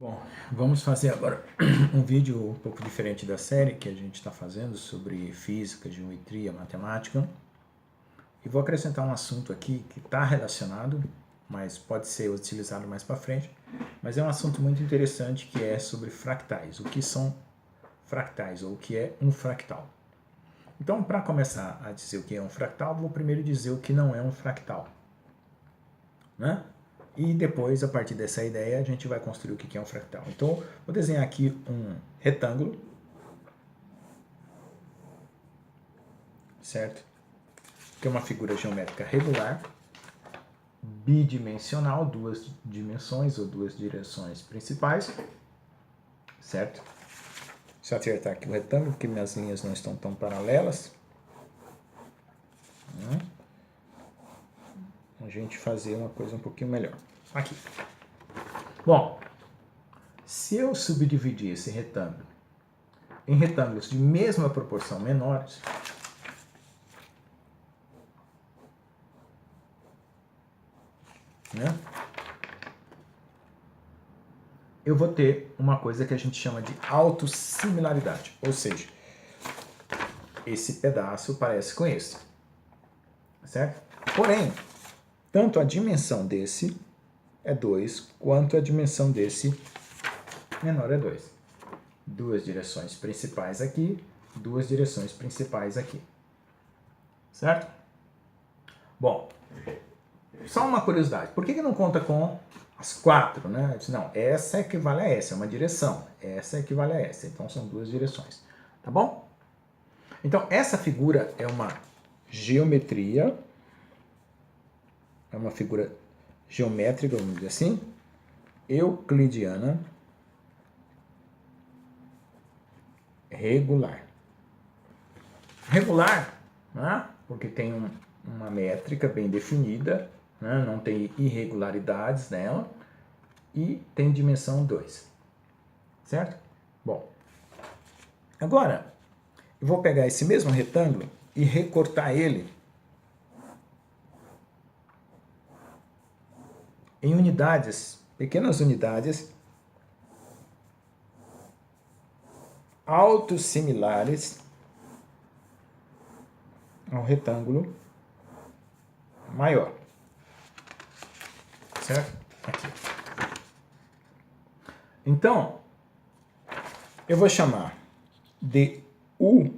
Bom, vamos fazer agora um vídeo um pouco diferente da série que a gente está fazendo sobre física, geometria, matemática. E vou acrescentar um assunto aqui que está relacionado, mas pode ser utilizado mais para frente. Mas é um assunto muito interessante que é sobre fractais. O que são fractais ou o que é um fractal? Então, para começar a dizer o que é um fractal, vou primeiro dizer o que não é um fractal, né? E depois, a partir dessa ideia, a gente vai construir o que é um fractal. Então, vou desenhar aqui um retângulo, certo? Que é uma figura geométrica regular, bidimensional, duas dimensões ou duas direções principais, certo? Deixa eu acertar aqui o retângulo, porque minhas linhas não estão tão paralelas. A gente fazer uma coisa um pouquinho melhor. Aqui. Bom, se eu subdividir esse retângulo em retângulos de mesma proporção menores, né, eu vou ter uma coisa que a gente chama de autossimilaridade. Ou seja, esse pedaço parece com esse, certo? Porém, tanto a dimensão desse é 2, quanto a dimensão desse menor é 2. Duas direções principais aqui, duas direções principais aqui. Certo? Bom, só uma curiosidade. Por que não conta com as quatro, né? Não, essa equivale a essa, é uma direção. Essa equivale a essa, então são duas direções. Tá bom? Então, essa figura é uma geometria, é uma figura geométrica, vamos dizer assim, euclidiana, regular. Regular, né? Porque tem uma métrica bem definida, né? Não tem irregularidades nela, e tem dimensão 2, certo? Bom, agora eu vou pegar esse mesmo retângulo e recortar ele em unidades, pequenas unidades, autossimilares ao retângulo maior, certo? Aqui. Então, eu vou chamar de U,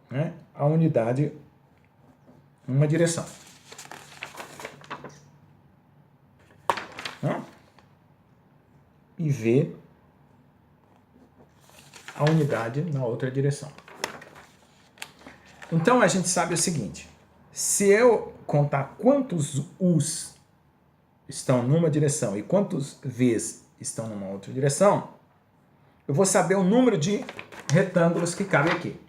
né, a unidade, uma direção. Né? E V, a unidade na outra direção. Então, a gente sabe o seguinte, se eu contar quantos U's estão numa direção e quantos V's estão numa outra direção, eu vou saber o número de retângulos que cabem aqui.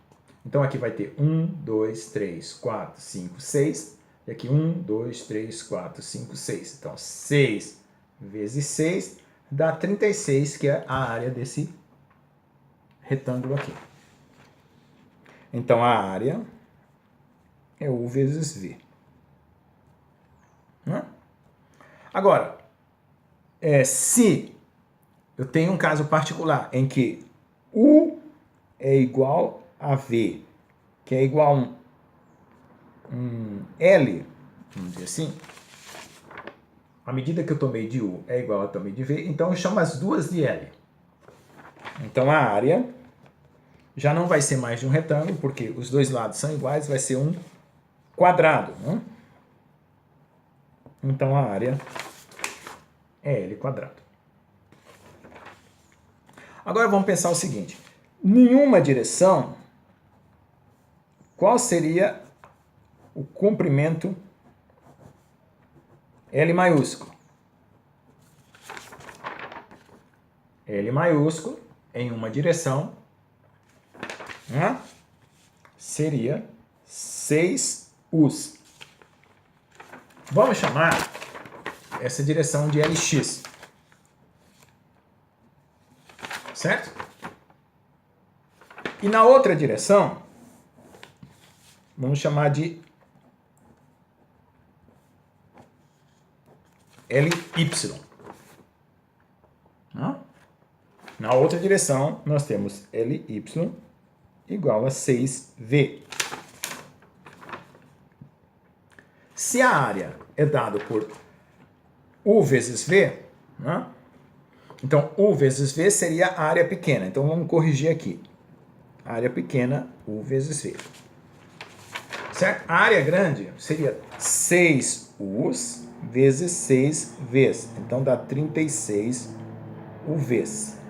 Então, aqui vai ter 1, 2, 3, 4, 5, 6. E aqui 1, 2, 3, 4, 5, 6. Então, 6 vezes 6 dá 36, que é a área desse retângulo aqui. Então, a área é U vezes V. Né? Agora, se eu tenho um caso particular em que U é igual a V, que é igual a um L, vamos dizer assim, a medida que eu tomei de U é igual a tomei de V, então eu chamo as duas de L. Então a área já não vai ser mais de um retângulo, porque os dois lados são iguais, vai ser um quadrado. Né? Então a área é L quadrado. Agora vamos pensar o seguinte, nenhuma direção, qual seria o comprimento L maiúsculo? L maiúsculo em uma direção, né, seria 6 U's. Vamos chamar essa direção de LX. Certo? E na outra direção, vamos chamar de LY. Na outra direção, nós temos Ly igual a 6V. Se a área é dada por U vezes V, né? Então U vezes V seria a área pequena. Então vamos corrigir aqui. Área pequena, U vezes V. Certo? A área grande seria 6U's vezes 6V's. Então dá 36 UVs.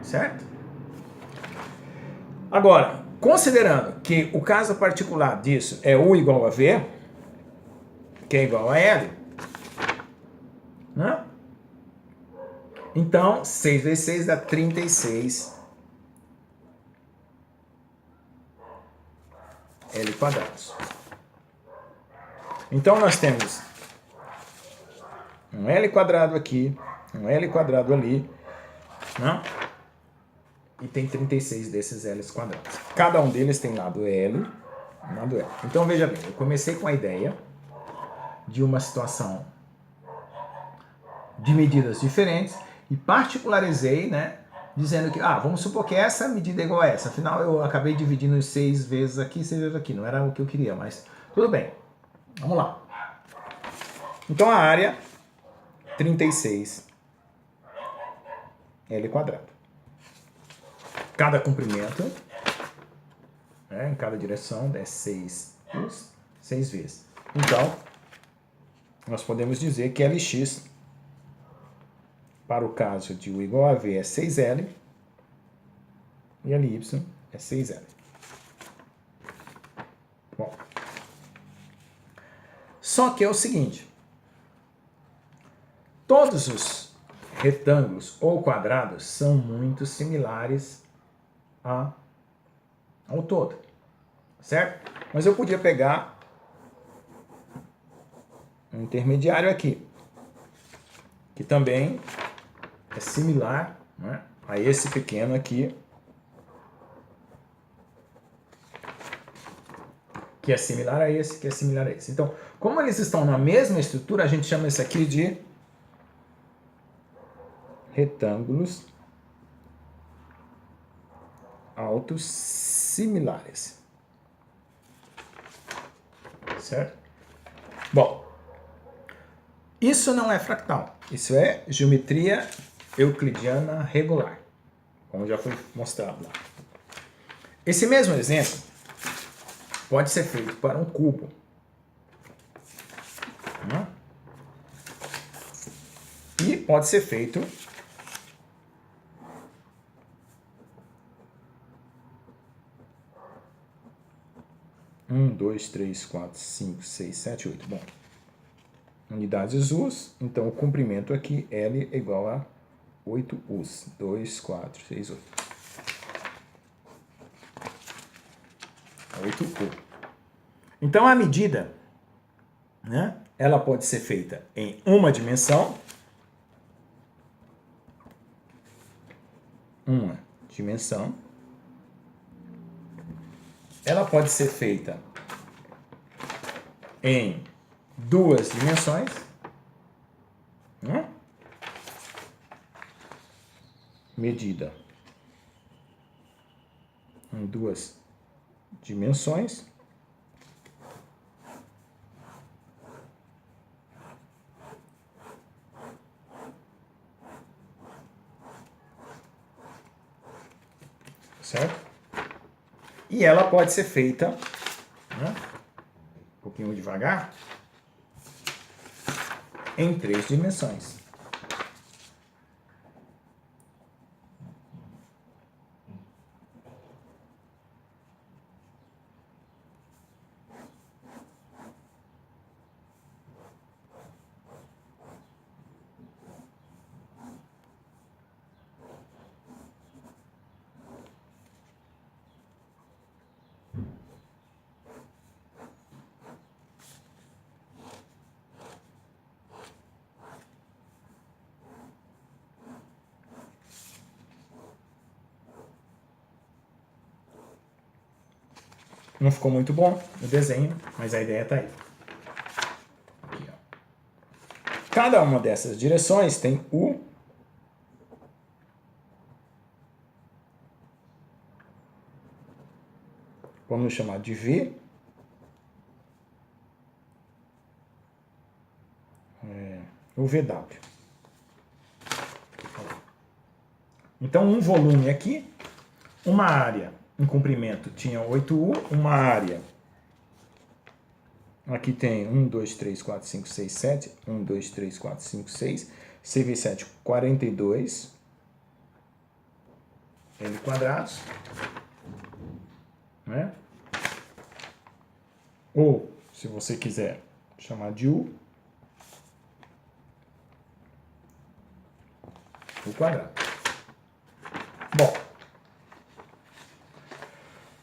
Certo? Agora, considerando que o caso particular disso é U igual a V, que é igual a L, né? Então, 6 vezes 6 dá 36 L quadrados. Então, nós temos um L quadrado aqui, um L quadrado ali, né? E tem 36 desses L's quadrados. Cada um deles tem lado L e lado L. Então, veja bem, eu comecei com a ideia de uma situação de medidas diferentes e particularizei, né? Dizendo que, vamos supor que essa medida é igual a essa. Afinal, eu acabei dividindo 6 vezes aqui, 6 vezes aqui. Não era o que eu queria, mas tudo bem. Vamos lá. Então, a área, 36 L quadrado. Cada comprimento, né, em cada direção, é 6 vezes. Então, nós podemos dizer que Lx, para o caso de U igual a V, é 6L, e Ly é 6L. Bom, só que é o seguinte, todos os retângulos ou quadrados são muito similares ao todo, certo? Mas eu podia pegar um intermediário aqui, que também é similar, né, a esse pequeno aqui, que é similar a esse, que é similar a esse. Então, como eles estão na mesma estrutura, a gente chama isso aqui de retângulos autossimilares. Certo? Bom, isso não é fractal. Isso é geometria euclidiana regular, como já foi mostrado lá. Esse mesmo exemplo pode ser feito para um cubo. E pode ser feito um, 2, 3, 4, 5, 6, 7, 8. Bom, unidades U's, então o comprimento aqui, L é igual a 8 U's. 2, 4, 6, 8. 8U. Então a medida, né, ela pode ser feita em uma dimensão. Uma dimensão. Ela pode ser feita em duas dimensões, né? Medida em duas dimensões. Certo? E ela pode ser feita, né, um pouquinho devagar, em três dimensões. Não ficou muito bom o desenho, mas a ideia está aí. Aqui, ó. Cada uma dessas direções tem U, vamos chamar de V, o VW. Então, um volume aqui, uma área em comprimento tinha 8U, uma área, aqui tem 1, 2, 3, 4, 5, 6, 7, 1, 2, 3, 4, 5, 6, CV7, 42, L quadrados, né? Ou, se você quiser chamar de U, U quadrado. Bom,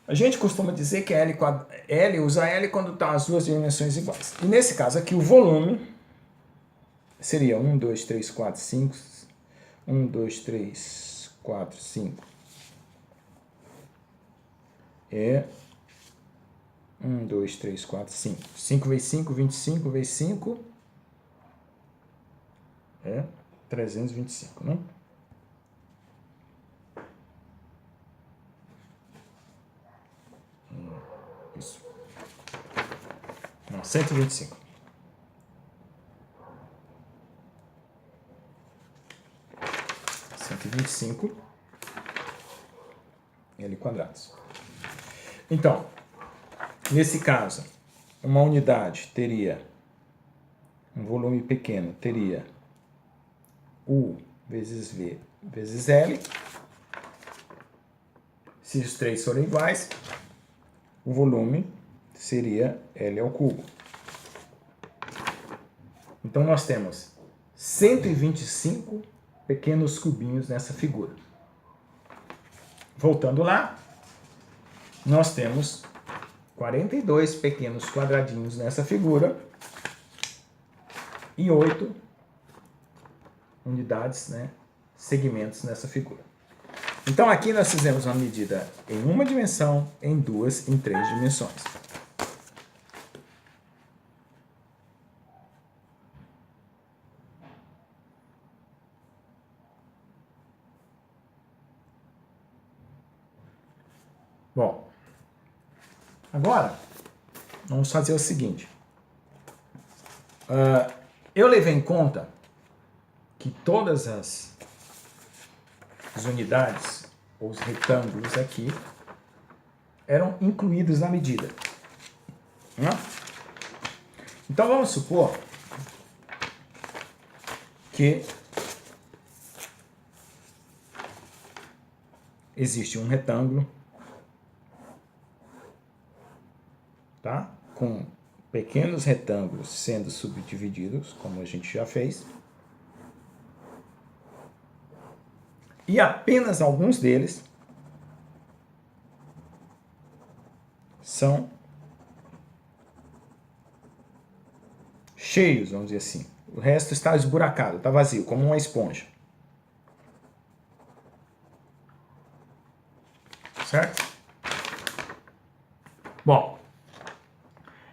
a gente costuma dizer que L usa L quando está as duas dimensões iguais. E nesse caso aqui, o volume seria 1, 2, 3, 4, 5, 1, 2, 3, 4, 5. É 1, 2, 3, 4, 5. 5 vezes 5, 25 vezes 5 é 325, né? Isso. Não, 125. L quadrados. Então, nesse caso, uma unidade teria um volume pequeno, teria U vezes V vezes L. Se os três forem iguais, o volume seria L ao cubo. Então, nós temos 125 pequenos cubinhos nessa figura. Voltando lá, nós temos 42 pequenos quadradinhos nessa figura e 8 unidades, né, segmentos nessa figura. Então, aqui nós fizemos uma medida em uma dimensão, em duas, em três dimensões. Bom, agora vamos fazer o seguinte. Eu levei em conta que todas as unidades, ou os retângulos aqui, eram incluídos na medida. Né? Então vamos supor que existe um retângulo, tá? Com pequenos retângulos sendo subdivididos, como a gente já fez. E apenas alguns deles são cheios, vamos dizer assim. O resto está esburacado, está vazio, como uma esponja. Certo? Bom,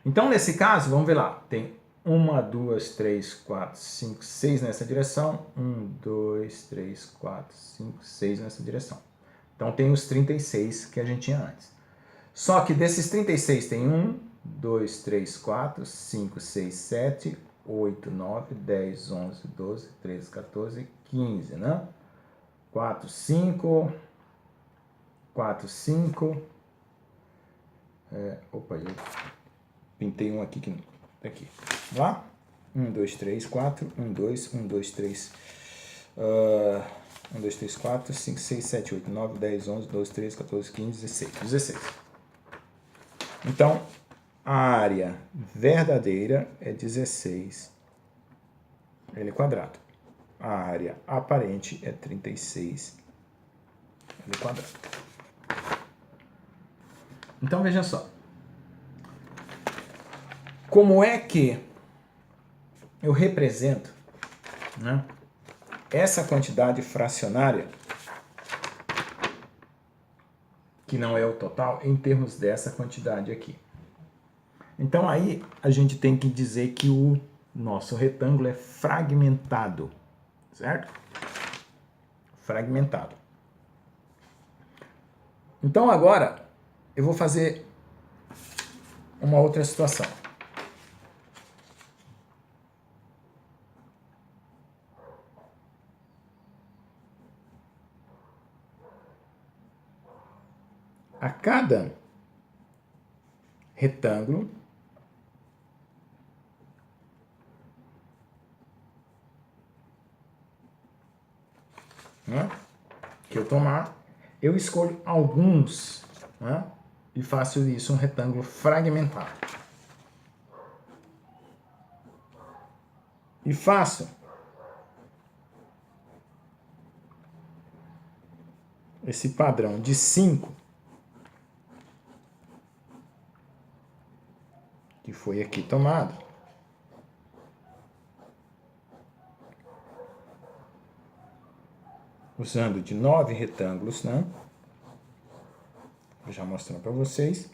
então nesse caso, vamos ver lá. Tem 1, 2, 3, 4, 5, 6 nessa direção. 1, 2, 3, 4, 5, 6 nessa direção. Então tem os 36 que a gente tinha antes. Só que desses 36 tem 1, 2, 3, 4, 5, 6, 7, 8, 9, 10, 11, 12, 13, 14, 15, né? 4, 5... 4, 5. Opa, eu pintei um aqui que não. Aqui. Vamos lá? 1, 2, 3, 4. 1, 2, 1, 2, 3. 1, 2, 3, 4, 5, 6, 7, 8, 9, 10, 11, 12, 13, 14, 15, 16. 16. Então, a área verdadeira é 16 L quadrado. A área aparente é 36 L quadrado. Então, veja só. Como é que eu represento, né, essa quantidade fracionária, que não é o total, em termos dessa quantidade aqui? Então, aí, a gente tem que dizer que o Nosso retângulo é fragmentado, certo? Fragmentado. Então agora eu vou fazer uma outra situação. A cada retângulo que eu tomar, eu escolho alguns e faço isso um retângulo fragmentado. E faço esse padrão de 5, que foi aqui tomado, usando de 9 retângulos, né? Vou já mostrando para vocês.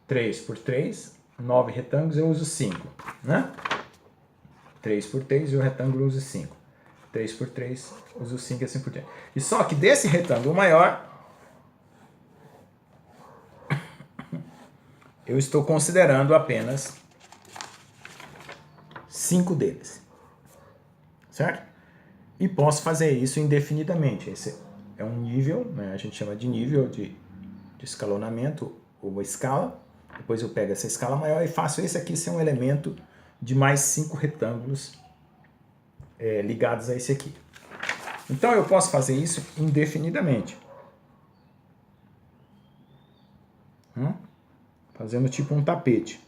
3 por 3, 9 retângulos, eu uso 5, né? 3 por 3 e o retângulo eu uso 5. 3 por 3, uso 5 e assim por diante. E só que desse retângulo maior, eu estou considerando apenas 5 deles, certo? E posso fazer isso indefinidamente. Esse é um nível, né? A gente chama de nível de escalonamento ou escala. Depois eu pego essa escala maior e faço esse aqui ser um elemento de mais 5 retângulos ligados a esse aqui. Então eu posso fazer isso indefinidamente. Fazendo tipo um tapete.